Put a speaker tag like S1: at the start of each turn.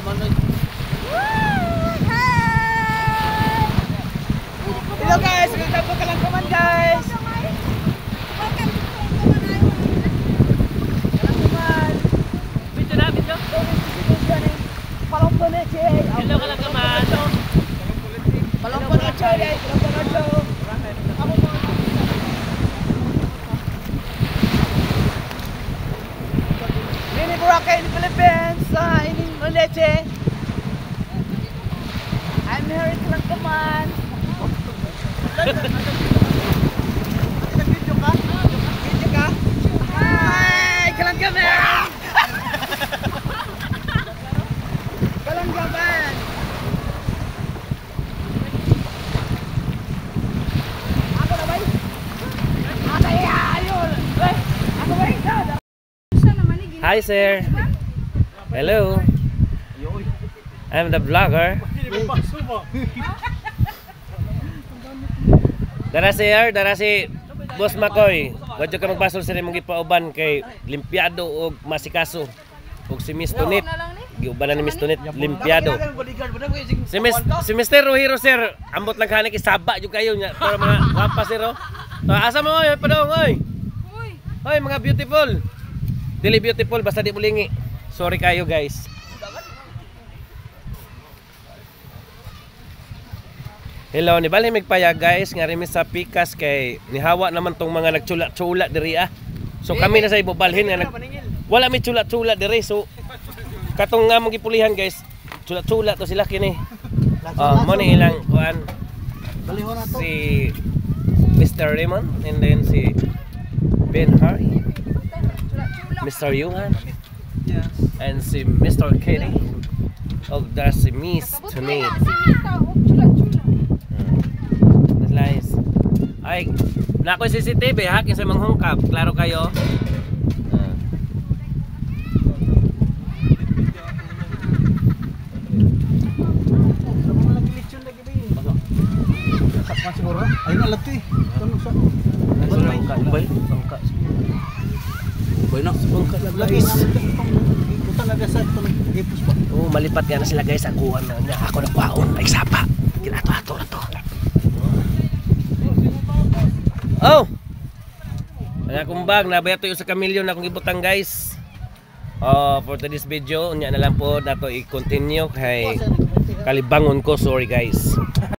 S1: Hello guys, welcome to Kalangkaman guys. Kalangkaman. Video na, video. Palompo na siya. Hello Kalangkaman. Palompo na siya, palompo na siya. Mini Boracay in the Philippines, in Leche. I'm here in Kalangkaman. Video ka? Video ka? Hi! Kalangkaman! Kalangkaman! Ako na ba? Ako ayun! Ako ba?
S2: Hi sir. Hello. I'm the vlogger. Dara sir, dara si Boss Makoy. Wadyo ka magpasol sa imong gipauban kay limpyado og masikaso. Og si Miss Tunit. Giubanan ni Miss Tunit limpyado. Si Mr. Rohiro sir, ambot lang kanang isaba jud kayo nya para mga wapa sir. Asa mo oy, padong oy. Hoy mga beautiful. Dili beautiful basta di mulingi. Sorry kayo guys. Hello, ni bali magpayag guys nga rin sa pikas kay nihawa naman tong mga nagchula-chula diri ah. So kami na sa ibobalhin nga wala mi chula-chula diri so katong nga mong gipulihan guys. Chula-chula to sila kini. Mo ni ilang kuan si Mr. Raymond and then si Ben Harry, Mr. Yuhan, and si Mr. Kenny. Og da si Miss Tunit. Nice. Ay, na ko CCTV ha kinsa manghungkap. Klaro kayo?
S1: Ay na lati. Tanong sa.
S2: Ubay, bangka. Ubay na, bangka na guys.
S1: Utang na sa ito nagipos pa.
S2: Oh, malipat nga na sila guys. Akuan na niya. Ako nagwaon. Ay, sapa. Kinato-ato na to. Oh! Ang akong bag. Nabayat to yung sa kamilyon na akong ibutang guys. For today's video, unya na lang po nato i-continue kay kalibangon ko. Sorry guys.